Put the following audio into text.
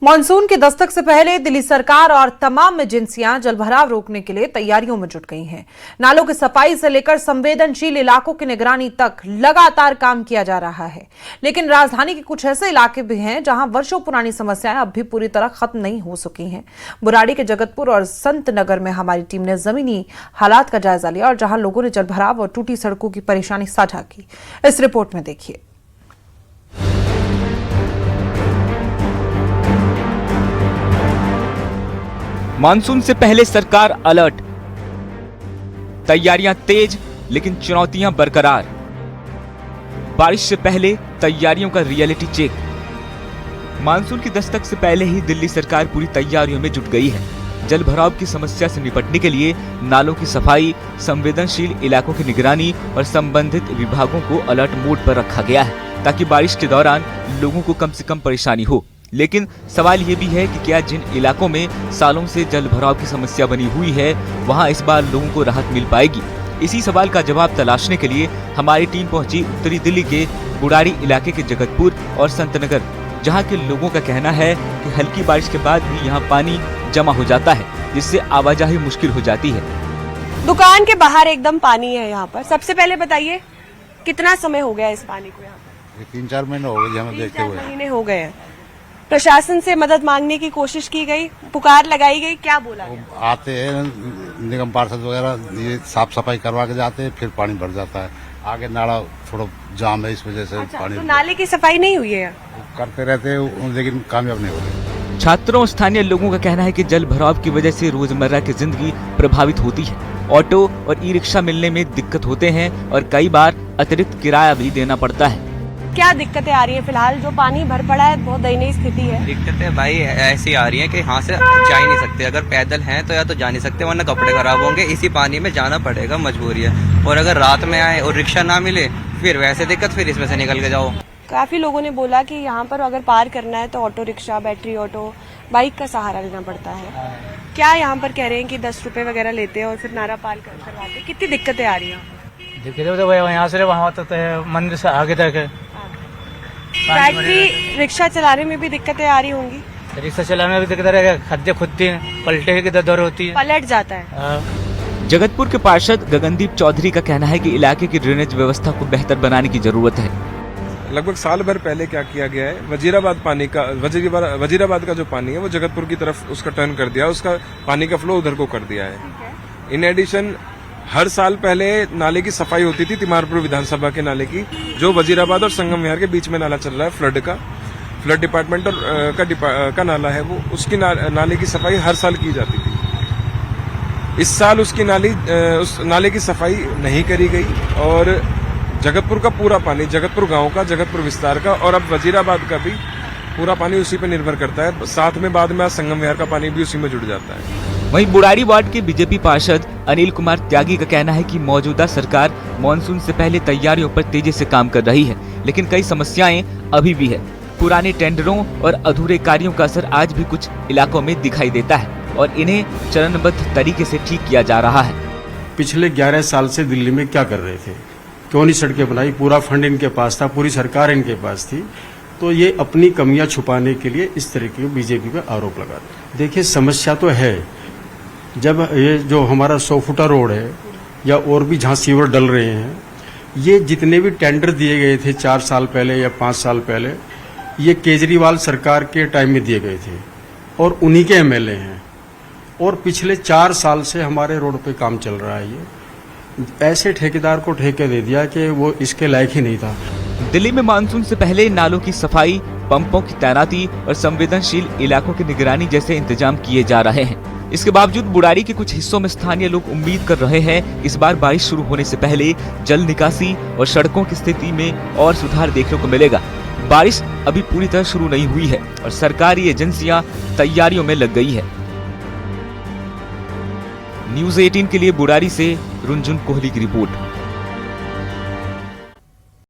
Monsoon की दस्तक से पहले दिल्ली सरकार और तमाम एजेंसियां जलभराव रोकने के लिए तैयारियों में जुट गई हैं। नालों की सफाई से लेकर संवेदनशील इलाकों की निगरानी तक लगातार काम किया जा रहा है। लेकिन राजधानी के कुछ ऐसे इलाके भी हैं जहां वर्षों पुरानी समस्याएं अब भी पूरी तरह खत्म नहीं हो सकी हैं। बुराड़ी के जगतपुर और संत नगर में हमारी टीम ने जमीनी हालात का जायजा लिया और जहां लोगों ने जलभराव और टूटी सड़कों की परेशानी साझा की। इस रिपोर्ट में देखिए। मानसून से पहले सरकार अलर्ट, तैयारियां तेज लेकिन चुनौतियां बरकरार। बारिश से पहले तैयारियों का रियलिटी चेक। मानसून की दस्तक से पहले ही दिल्ली सरकार पूरी तैयारियों में जुट गई है। जल भराव की समस्या से निपटने के लिए नालों की सफाई, संवेदनशील इलाकों की निगरानी और संबंधित विभागों को अलर्ट मोड पर रखा गया है ताकि बारिश के दौरान लोगों को कम से कम परेशानी हो। लेकिन सवाल ये भी है कि क्या जिन इलाकों में सालों से जल भराव की समस्या बनी हुई है वहां इस बार लोगों को राहत मिल पाएगी। इसी सवाल का जवाब तलाशने के लिए हमारी टीम पहुंची उत्तरी दिल्ली के बुराड़ी इलाके के जगतपुर और संत नगर, जहां के लोगों का कहना है कि हल्की बारिश के बाद भी यहाँ पानी जमा हो जाता है, जिससे आवाजाही मुश्किल हो जाती है। दुकान के बाहर एकदम पानी है यहाँ पर। सबसे पहले बताइए कितना समय हो गया इस पानी को यहाँ पर? 3-4 महीने हो गए हमें देखते हुए। 3-4 महीने हो गए हैं। प्रशासन से मदद मांगने की कोशिश की गई, पुकार लगाई गई, क्या बोला गया? आते हैं निगम पार्षद वगैरह, ये साफ सफाई करवा के जाते हैं, फिर पानी भर जाता है। आगे नाला थोड़ा जाम है, इस वजह से पानी। तो नाले की सफाई नहीं हुई है? करते रहते हैं लेकिन कामयाब नहीं हो रहे। छात्रों और स्थानीय लोगों का कहना है कि जल भराव की वजह से रोजमर्रा की जिंदगी प्रभावित होती है। ऑटो और ई रिक्शा मिलने में दिक्कत होते हैं और कई बार अतिरिक्त किराया भी देना पड़ता है। क्या दिक्कतें आ रही है? फिलहाल जो पानी भर पड़ा है बहुत दयनीय स्थिति है। दिक्कतें भाई ऐसी आ रही हैं कि यहाँ से जा ही नहीं सकते। अगर पैदल हैं तो या तो जा नहीं सकते, वरना कपड़े खराब होंगे। इसी पानी में जाना पड़ेगा, मजबूरी है। और अगर रात में आए और रिक्शा ना मिले फिर वैसे दिक्कत, फिर इसमें से निकल के जाओ। काफी लोगों ने बोला कि यहाँ पर अगर पार करना है तो auto rickshaw, battery auto, bike का सहारा लेना पड़ता है। क्या यहाँ पर कह रहे हैं कि 10 रुपए वगैरह लेते हैं और फिर नारा पार करवाते? कितनी दिक्कतें आ रही है? दिक्कतें तो यहाँ से वहाँ तक है, मंदिर से आगे तक है। बैटरी रिक्शा चलाने में भी दिक्कतें आ रही होंगी? रिक्शा चलाने में भी दिक्कत है, खड्डे खुदते हैं, पलटे की दर होती है, पलट जाता है। जगतपुर के पार्षद गगनदीप चौधरी का कहना है कि इलाके की ड्रेनेज व्यवस्था को बेहतर बनाने की जरूरत है। लगभग साल भर पहले क्या किया गया है, वजीराबाद का जो पानी है वो जगतपुर की तरफ उसका टर्न कर दिया, उसका पानी का फ्लो उधर को कर दिया है। इन एडिशन हर साल पहले नाले की सफाई होती थी, तिमारपुर विधानसभा के नाले की, जो वजीराबाद और संगम विहार के बीच में नाला चल रहा है, फ्लड डिपार्टमेंट और का नाला है वो, उसकी नाले की सफाई हर साल की जाती थी। इस साल उस नाले की सफाई नहीं करी गई और जगतपुर का पूरा पानी, जगतपुर गांव का, जगतपुर विस्तार का और अब वजीराबाद का भी पूरा पानी उसी पर निर्भर करता है। साथ में बाद में संगम विहार का पानी भी उसी में जुड़ जाता है। वहीं बुराड़ी वार्ड के बीजेपी पार्षद अनिल कुमार त्यागी का कहना है कि मौजूदा सरकार मानसून से पहले तैयारियों पर तेजी से काम कर रही है, लेकिन कई समस्याएं अभी भी है। पुराने टेंडरों और अधूरे कार्यों का असर आज भी कुछ इलाकों में दिखाई देता है और इन्हें चरणबद्ध तरीके से ठीक किया जा रहा है। पिछले 11 साल से दिल्ली में क्या कर रहे थे? क्यों नहीं सड़कें बनाई? पूरा फंड इनके पास था, पूरी सरकार इनके पास थी, तो ये अपनी कमियां छुपाने के लिए इस तरह के बीजेपी पे आरोप लगा। देखिए, समस्या तो है। जब ये जो हमारा 100 फुटा रोड है या और भी जहाँ सीवर डल रहे हैं, ये जितने भी टेंडर दिए गए थे 4 साल पहले या 5 साल पहले, ये केजरीवाल सरकार के टाइम में दिए गए थे और उन्हीं के एमएलए हैं। और पिछले 4 साल से हमारे रोड पे काम चल रहा है। ये ऐसे ठेकेदार को ठेके दे दिया कि वो इसके लायक ही नहीं था। दिल्ली में मानसून से पहले नालों की सफाई, पंपों की तैनाती और संवेदनशील इलाकों की निगरानी जैसे इंतजाम किए जा रहे हैं। इसके बावजूद बुराड़ी के कुछ हिस्सों में स्थानीय लोग उम्मीद कर रहे हैं इस बार बारिश शुरू होने से पहले जल निकासी और सड़कों की स्थिति में और सुधार देखने को मिलेगा। बारिश अभी पूरी तरह शुरू नहीं हुई है और सरकारी एजेंसियां तैयारियों में लग गई है। न्यूज़ 18 के लिए बुराड़ी से रुंजुन कोहली की रिपोर्ट।